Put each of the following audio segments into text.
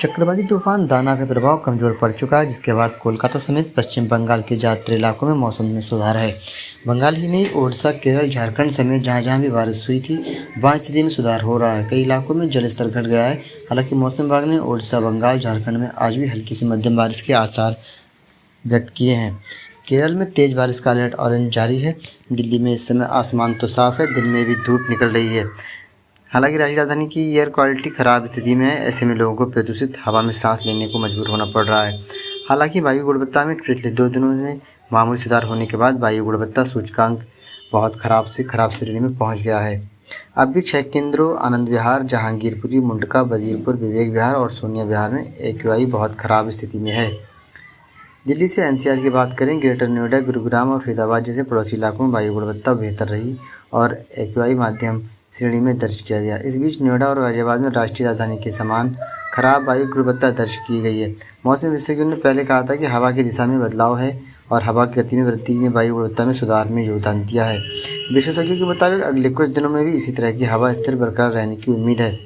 चक्रवाती तूफान दाना का प्रभाव कमजोर पड़ चुका है, जिसके बाद कोलकाता समेत पश्चिम बंगाल के ज़्यादातर इलाकों में मौसम में सुधार है। बंगाल ही नहीं, ओडिशा, केरल, झारखंड समेत जहां जहां भी बारिश हुई थी, वहां स्थिति में सुधार हो रहा है। कई इलाकों में जलस्तर घट गया है। हालांकि मौसम विभाग ने ओडिशा, बंगाल, झारखंड में आज भी हल्की से मध्यम बारिश के आसार व्यक्त किए हैं। केरल में तेज बारिश का अलर्ट ऑरेंज जारी है। दिल्ली में इस समय आसमान तो साफ है, दिन में भी धूप निकल रही है। हालांकि राष्ट्रीय राजधानी की एयर क्वालिटी खराब स्थिति में है। ऐसे में लोगों को प्रदूषित हवा में सांस लेने को मजबूर होना पड़ रहा है। हालांकि वायु गुणवत्ता में पिछले 2 दिनों में मामूली सुधार होने के बाद वायु गुणवत्ता सूचकांक बहुत खराब से खराब श्रेणी में पहुंच गया है। अब भी 6 केंद्रों आनंद विहार, जहांगीरपुरी, मुंडका, वजीरपुर, विवेक विहार और सोनिया विहार में AQI बहुत खराब स्थिति में है। दिल्ली से NCR की बात करें, ग्रेटर नोएडा, गुरुग्राम और फरीदाबाद जैसे पड़ोसी इलाकों में वायु गुणवत्ता बेहतर रही और AQI माध्यम श्रेणी में दर्ज किया गया। इस बीच नोएडा और गाजियाबाद में राष्ट्रीय राजधानी के समान खराब वायु गुणवत्ता दर्ज की गई है। मौसम विशेषज्ञों ने पहले कहा था कि हवा की दिशा में बदलाव है और हवा की गति में वृद्धि ने वायु गुणवत्ता में सुधार में योगदान दिया है। विशेषज्ञों के मुताबिक अगले कुछ दिनों में भी इसी तरह की हवा स्थिर बरकरार रहने की उम्मीद है।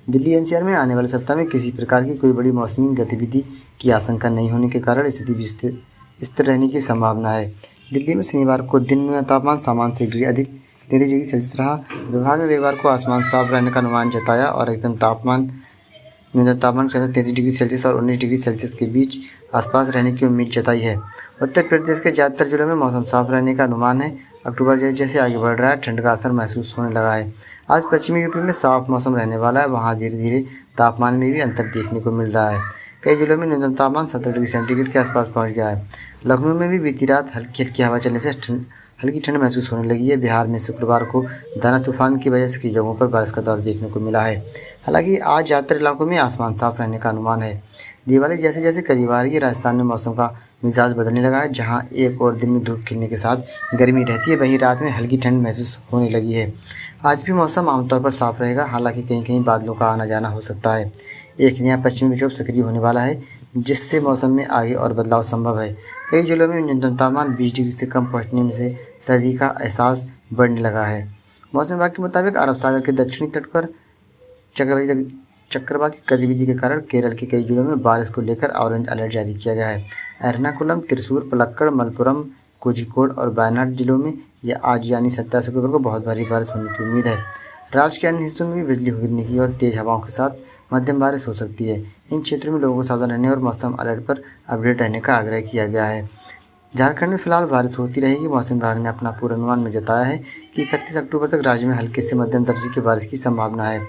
दिल्ली NCR में आने वाले सप्ताह में किसी प्रकार की कोई बड़ी मौसमी गतिविधि की आशंका नहीं होने के कारण स्थिति भी स्थिर रहने की संभावना है। दिल्ली में शनिवार को दिन में तापमान सामान्य से डिग्री अधिक 33 डिग्री सेल्सियस रहा। विभाग ने रविवार को आसमान साफ रहने का अनुमान जताया और न्यूनतम तापमान 33 डिग्री सेल्सियस और 19 डिग्री सेल्सियस के बीच आसपास रहने की उम्मीद जताई है। उत्तर प्रदेश के ज़्यादातर जिलों में मौसम साफ रहने का अनुमान है। अक्टूबर जैसे जैसे आगे बढ़ रहा है, ठंड का असर महसूस होने लगा है। आज पश्चिमी यूपी में साफ मौसम रहने वाला है। वहाँ धीरे धीरे तापमान में भी अंतर देखने को मिल रहा है। कई जिलों में न्यूनतम तापमान 17 डिग्री सेंटीग्रेड के आसपास पहुँच गया है। लखनऊ में भी बीती रात हल्की हल्की हवा चलने से हल्की ठंड महसूस होने लगी है। बिहार में शुक्रवार को दाना तूफान की वजह से कई जगहों पर बारिश का दौर देखने को मिला है। हालांकि आज ज़्यादातर इलाकों में आसमान साफ रहने का अनुमान है। दिवाली जैसे जैसे करीब आ रही है, राजस्थान में मौसम का मिजाज बदलने लगा है। जहां एक और दिन में धूप खिलने के साथ गर्मी रहती है, वहीं रात में हल्की ठंड महसूस होने लगी है। आज भी मौसम आमतौर पर साफ रहेगा, हालांकि कहीं कहीं बादलों का आना जाना हो सकता है। एक नया पश्चिमी विक्षोभ सक्रिय होने वाला है, जिससे मौसम में आगे और बदलाव संभव है। कई जिलों में न्यूनतम तापमान 20 डिग्री से कम पहुंचने में से सर्दी का एहसास बढ़ने लगा है। मौसम विभाग के मुताबिक अरब सागर के दक्षिणी तट पर चक्रवाती गतिविधि के कारण केरल के कई जिलों में बारिश को लेकर ऑरेंज अलर्ट जारी किया गया है। एर्नाकुलम, त्रिशूर, पलक्कड़, मलप्पुरम, कोझिकोड और वायनाड जिलों में यह आज यानी 27 अक्टूबर को बहुत भारी बारिश होने की उम्मीद है। राज्य के अन्य हिस्सों में भी बिजली गिरने की और तेज हवाओं के साथ मध्यम बारिश हो सकती है। इन क्षेत्रों में लोगों को सावधान रहने और मौसम अलर्ट पर अपडेट रहने का आग्रह किया गया है। झारखंड में फिलहाल बारिश होती रहेगी। मौसम विभाग ने अपना पूर्वानुमान में जताया है कि 31 अक्टूबर तक राज्य में हल्के से मध्यम दर्जे की बारिश की संभावना है।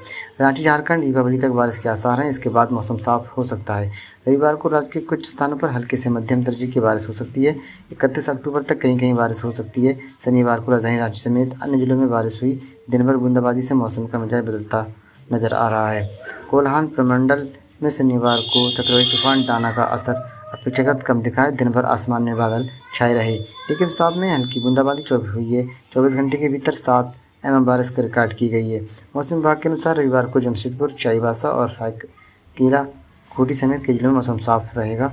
रांची, झारखंड दीपावली तक बारिश के आसार हैं। इसके बाद मौसम साफ हो सकता है। रविवार को राज्य के कुछ स्थानों पर हल्के से मध्यम दर्जे की बारिश हो सकती है। 31 अक्टूबर तक कहीं कहीं बारिश हो सकती है। शनिवार को राजधानी रांची समेत अन्य जिलों में बारिश हुई। दिन भर बूंदाबांदी से मौसम का मिजाज बदलता नजर आ रहा है। कोल्हान प्रमंडल में शनिवार को चक्रवाती तूफान दाना का असर अपेक्षाकृत कम दिखा है। दिन भर आसमान में बादल छाए रहे, लेकिन साथ में हल्की बूंदाबांदी हुई है। 24 घंटे के भीतर 7 mm बारिश रिकॉर्ड की गई है। मौसम विभाग के अनुसार रविवार को जमशेदपुर, चाईबासा और सरायकेला, खूंटी समेत कई जिलों में मौसम साफ रहेगा।